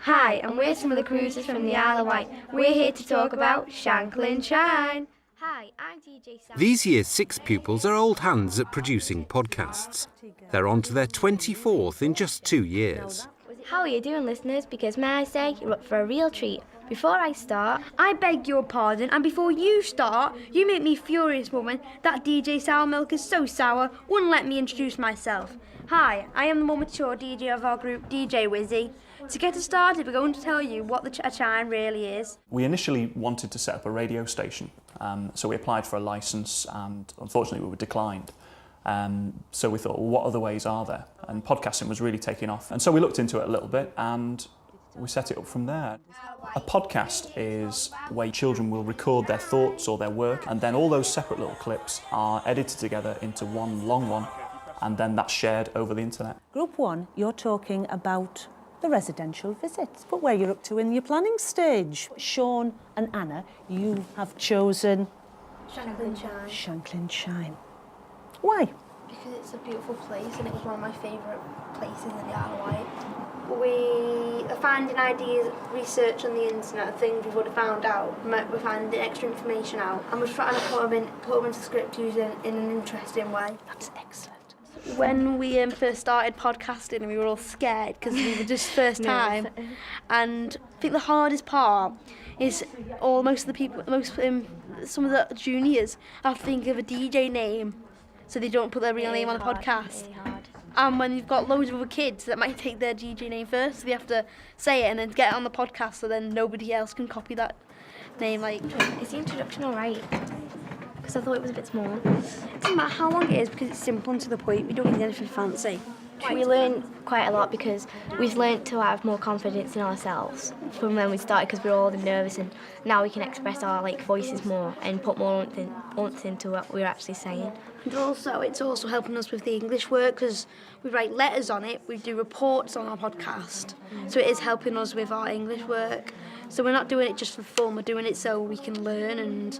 Hi, and we're some of the cruisers from the Isle of Wight. We're here to talk about Shanklin Shine. Hi, I'm DJ Sam. These Year 6 pupils are old hands at producing podcasts. They're on to their 24th in just 2 years. How are you doing, listeners? Because may I say, you're up for a real treat. Before I start, I beg your pardon, and before you start, you make me furious, woman. That DJ Sour Milk is so sour, wouldn't let me introduce myself. Hi, I am the more mature DJ of our group, DJ Wizzy. To get us started, we're going to tell you what a chime really is. We initially wanted to set up a radio station, so we applied for a licence and unfortunately we were declined. So we thought, well, what other ways are there? And podcasting was really taking off. And so we looked into it a little bit and we set it up from there. A podcast is where children will record their thoughts or their work, and then all those separate little clips are edited together into one long one, and then that's shared over the internet. Group 1, you're talking about the residential visits, but where you're up to in your planning stage. Sean and Anna, you have chosen Shanklin Shine. Shanklin Shine. Why? Because it's a beautiful place and it was one of my favourite places in the Isle of Wight. We are finding ideas, research on the internet, things we would have found out. We're finding extra information out, and we're trying to put them into script using in an interesting way. That's excellent. When we first started podcasting, we were all scared because we were just first time, and I think the hardest part is most of the people, some of the juniors have to think of a DJ name, so they don't put their real name on the podcast. Really hard. And when you've got loads of other kids that might take their DJ name first, so they have to say it and then get it on the podcast, so then nobody else can copy that name. Is the introduction alright? Because I thought it was a bit small. It doesn't matter how long it is because it's simple and to the point. We don't need anything fancy. We learned quite a lot because we've learned to have more confidence in ourselves from when we started, because we were all nervous, and now we can express our voices more and put more oomph into what we're actually saying. And also, it's also helping us with the English work because we write letters on it, we do reports on our podcast. So it is helping us with our English work. So we're not doing it just for fun, we're doing it so we can learn, and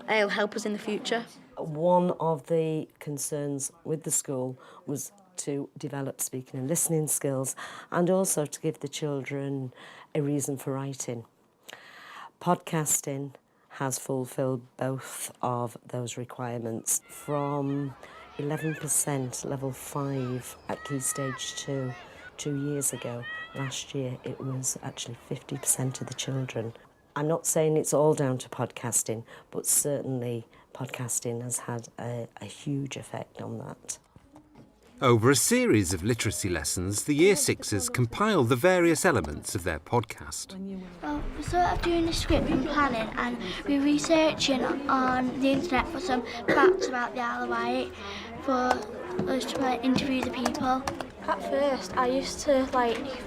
it'll help us in the future. One of the concerns with the school was to develop speaking and listening skills, and also to give the children a reason for writing. Podcasting has fulfilled both of those requirements. From 11% level 5 at Key Stage 2 2 years ago, last year it was actually 50% of the children. I'm not saying it's all down to podcasting, but certainly podcasting has had a huge effect on that. Over a series of literacy lessons, the Year 6s compile the various elements of their podcast. Well, we're sort of doing the script and planning, and we're researching on the internet for some facts about the Isle of Wight for us to interview the people. At first, I used to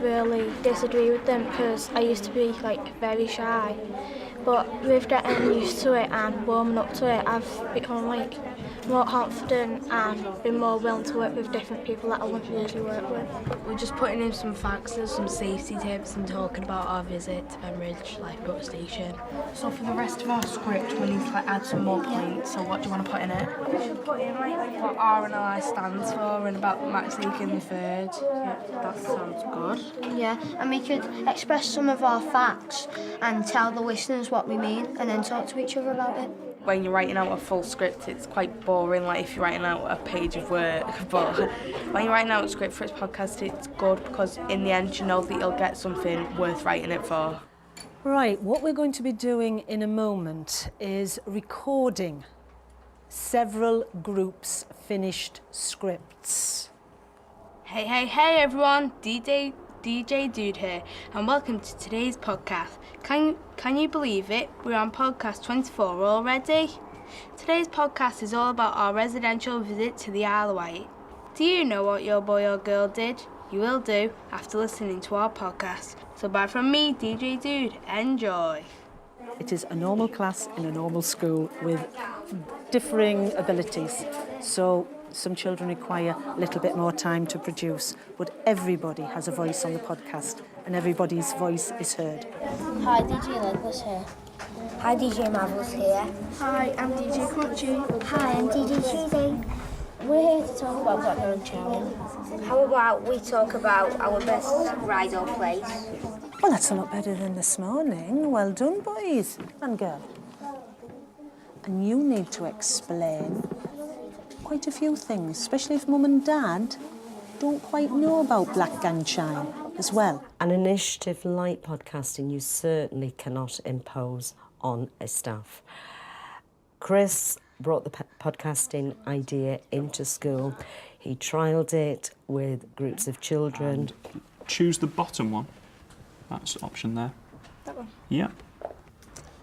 really disagree with them because I used to be very shy. But with getting used to it and warming up to it, I've become more confident and been more willing to work with different people that I wouldn't usually work with. We're just putting in some facts and some safety tips and talking about our visit to Bembridge Lifeboat Station. So for the rest of our script, we need to add some more points. So what do you want to put in it? We should put in what R&I stands for and about Max Leaking the third. Yeah, that sounds good. Yeah, and we could express some of our facts and tell the listeners what we mean and then talk to each other about it. When you're writing out a full script, it's quite boring, if you're writing out a page of work. But when you're writing out a script for its podcast, it's good because in the end you know that you'll get something worth writing it for. Right, what we're going to be doing in a moment is recording several groups' finished scripts. Hey everyone, DJ Dude here, and welcome to today's podcast. Can you believe it? We're on podcast 24 already. Today's podcast is all about our residential visit to the Isle of Wight. Do you know what your boy or girl did? You will do after listening to our podcast. So bye from me, DJ Dude. Enjoy. It is a normal class in a normal school with differing abilities. So some children require a little bit more time to produce, but everybody has a voice on the podcast and everybody's voice is heard. Hi, DJ Legless here. Hi, DJ Marvel's here. Hi, I'm DJ Crunchy. Hi, I'm DJ Cheesy. We're here to talk about Got No Charming. How about we talk about our best ride or place? Well, that's a lot better than this morning. Well done, boys and girl. And you need to explain quite a few things, especially if Mum and Dad don't quite know about Black Gang Shine as well. An initiative like podcasting you certainly cannot impose on a staff. Chris brought the podcasting idea into school. He trialled it with groups of children. Choose the bottom one. That's the option there. That one? Yeah.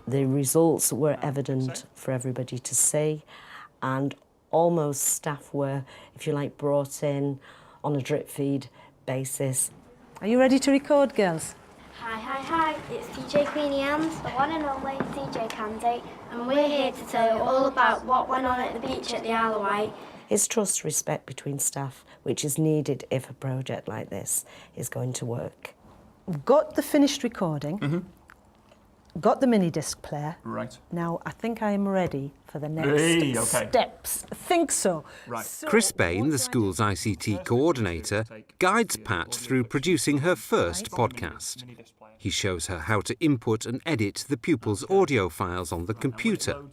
The results were evident for everybody to see, and almost staff were, if you like, brought in on a drip feed basis. Are you ready to record, girls? Hi, it's DJ Queenie Anne's, the one and only DJ Candy, and we're here to tell you all about what went on at the beach at the Isle of Wight. It's trust, respect between staff, which is needed if a project like this is going to work. We've got the finished recording, got the mini disc player. Right. Now, I think I am ready for the next steps. I think so. Right. So, Chris Bain, the school's ICT coordinator, guides Pat through producing her first podcast. He shows her how to input and edit the pupils' audio files on the computer,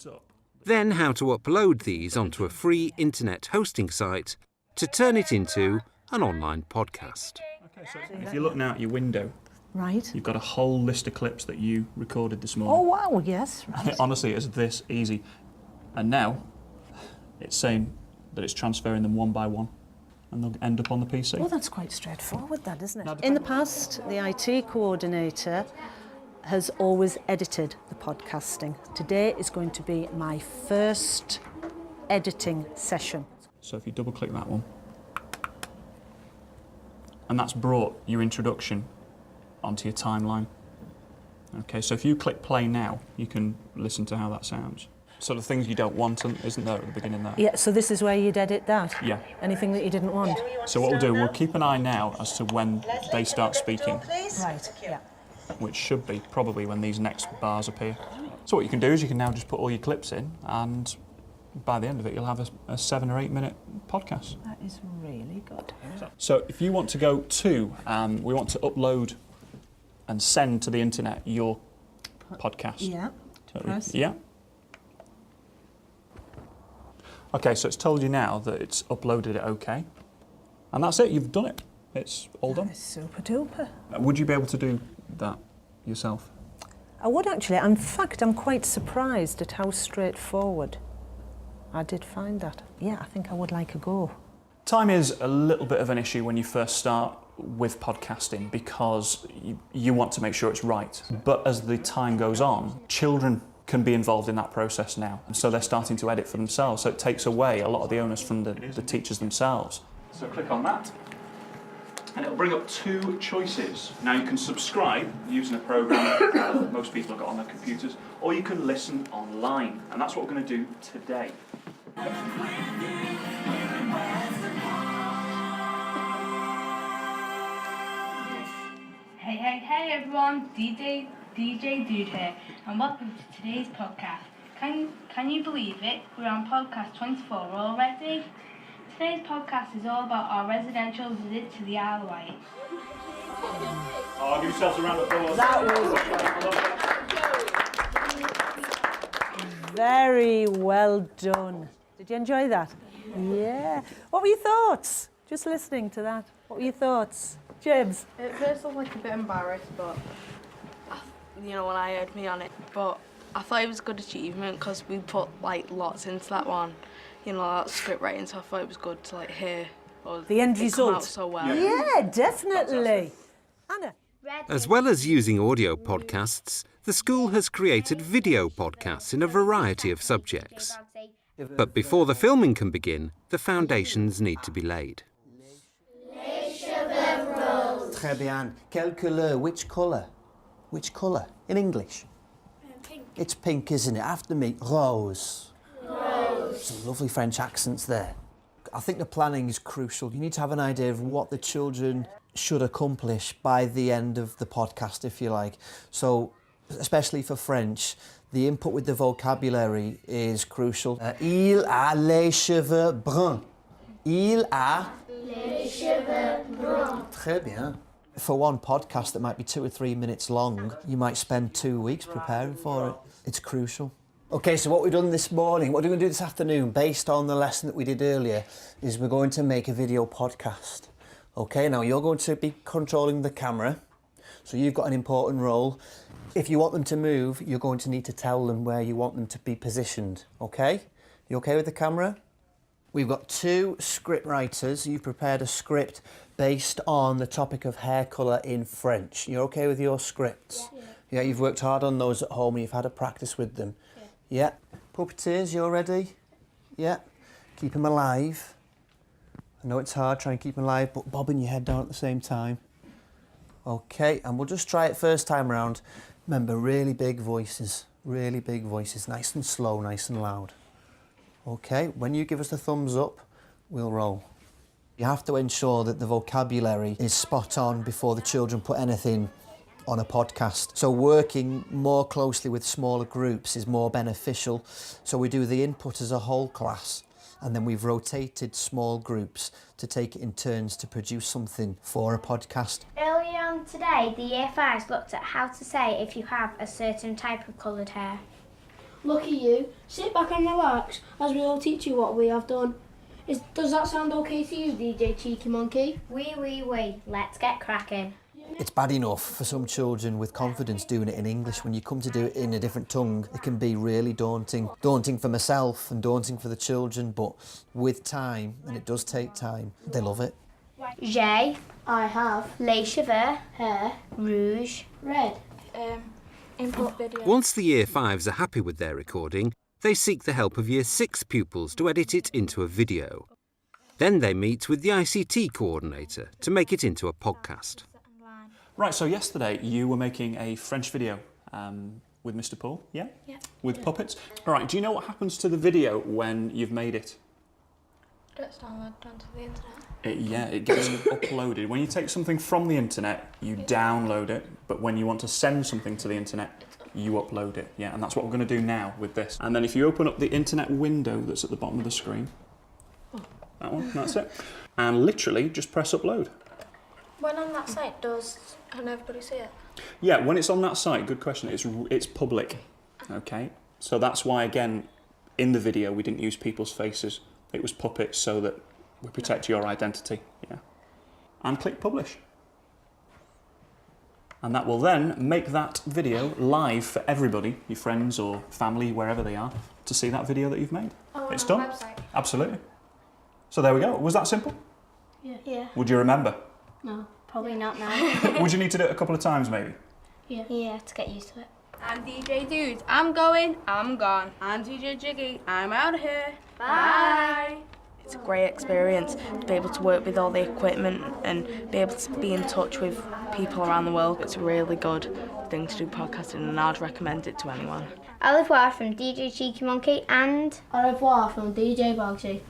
then how to upload these onto a free internet hosting site to turn it into an online podcast. Okay, so if you look now at your window, right, you've got a whole list of clips that you recorded this oh, morning. wow, yes, right. Honestly, it's this easy. And now, it's saying that it's transferring them one by one, and they'll end up on the PC. Well, that's quite straightforward, that, isn't it? In the past, the IT coordinator has always edited the podcasting. Today is going to be my first editing session. So if you double-click that one, and that's brought your introduction onto your timeline. Okay, so if you click play now, you can listen to how that sounds. Sort of things you don't want, isn't there, at the beginning there? Yeah, so this is where you'd edit that? Yeah. Anything that you didn't want? So what we'll do, we'll keep an eye now as to when they start speaking. Right, yeah. Which should be probably when these next bars appear. So what you can do is you can now just put all your clips in, and by the end of it you'll have a 7 or 8 minute podcast. That is really good. So if you want to go to, we want to upload and send to the internet your podcast. Yeah. Press. Yeah. Okay, so it's told you now that it's uploaded it okay. And that's it, you've done it. It's all done. That is super duper. Would you be able to do that yourself? I would actually. In fact, I'm quite surprised at how straightforward I did find that. Yeah, I think I would like a go. Time is a little bit of an issue when you first start with podcasting because you want to make sure it's right. But as the time goes on, children can be involved in that process now. And so they're starting to edit for themselves. So it takes away a lot of the onus from the teachers themselves. So click on that. And it'll bring up 2 choices. Now you can subscribe using a program that most people have got on their computers, or you can listen online. And that's what we're going to do today. Hey everyone, DJ Dude here, and welcome to today's podcast. Can you believe it? We're on podcast 24 already. Today's podcast is all about our residential visit to the Isle of Wight. Oh, give yourselves a round of applause. That was very well done. Did you enjoy that? Yeah. What were your thoughts? Just listening to that. What were your thoughts? James? At first I was like a bit embarrassed, but you know, when I heard me on it, but I thought it was a good achievement because we put like lots into that one, you know, that script writing, so I thought it was good to like hear the end result. Come out so well. Yeah, definitely. Anna? As well as using audio podcasts, the school has created video podcasts in a variety of subjects. But before the filming can begin, the foundations need to be laid. Très bien. Quelle couleur? Which colour? Which colour? In English? Pink. It's pink, isn't it? After me, rose. Rose. Some lovely French accents there. I think the planning is crucial. You need to have an idea of what the children should accomplish by the end of the podcast, if you like. So, especially for French, the input with the vocabulary is crucial. Il a les cheveux bruns. Il a Les cheveux bruns. Très bien. For one podcast that might be 2 or 3 minutes long, you might spend 2 weeks preparing for it. It's crucial. Okay, so what we've done this morning, what we're going to do this afternoon, based on the lesson that we did earlier, is we're going to make a video podcast. Okay, now you're going to be controlling the camera, so you've got an important role. If you want them to move, you're going to need to tell them where you want them to be positioned, okay? You okay with the camera? We've got 2 script writers. You've prepared a script based on the topic of hair colour in French. You're okay with your scripts? Yeah, you've worked hard on those at home and you've had a practice with them. Yeah. Puppeteers, you're ready? Yeah. Keep them alive. I know it's hard, try and keep them alive, but bobbing your head down at the same time. Okay, and we'll just try it first time round. Remember, really big voices, nice and slow, nice and loud. Okay, when you give us the thumbs up, we'll roll. You have to ensure that the vocabulary is spot on before the children put anything on a podcast. So working more closely with smaller groups is more beneficial. So we do the input as a whole class, and then we've rotated small groups to take it in turns to produce something for a podcast. Earlier on today, the Year 5s looked at how to say if you have a certain type of coloured hair. Look at you. Sit back and relax as we all teach you what we have done. Does that sound okay to you, DJ Cheeky Monkey? Oui. Let's get cracking. It's bad enough for some children with confidence doing it in English. When you come to do it in a different tongue, it can be really daunting. Daunting for myself and daunting for the children, but with time, and it does take time, they love it. J'ai, I have les cheveux, hair, rouge, red. Input video. Once the Year 5s are happy with their recording, they seek the help of Year 6 pupils to edit it into a video. Then they meet with the ICT coordinator to make it into a podcast. Right, so yesterday you were making a French video with Mr. Paul, yeah? Yeah. With puppets. All right, do you know what happens to the video when you've made it? It's downloaded onto the internet. Yeah, it gets uploaded. When you take something from the internet, you download it, but when you want to send something to the internet, you upload it. Yeah, and that's what we're going to do now with this. And then if you open up the internet window that's at the bottom of the screen, that one, that's it, and literally just press upload. When on that site, can everybody see it? Yeah, when it's on that site, good question, it's public, okay? So that's why, again, in the video, we didn't use people's faces. It was puppets so that we protect your identity, yeah. And click publish. And that will then make that video live for everybody, your friends or family, wherever they are, to see that video that you've made. Oh, it's on done. the website. Absolutely. So there we go. Was that simple? Yeah. Would you remember? No, probably not now. Would you need to do it a couple of times, maybe? Yeah, to get used to it. I'm DJ Dude. I'm going. I'm gone. I'm DJ Jiggy. I'm out of here. Bye. It's a great experience to be able to work with all the equipment and be able to be in touch with people around the world. It's a really good thing to do podcasting, and I'd recommend it to anyone. Au revoir from DJ Cheeky Monkey and Au revoir from DJ Bogsy.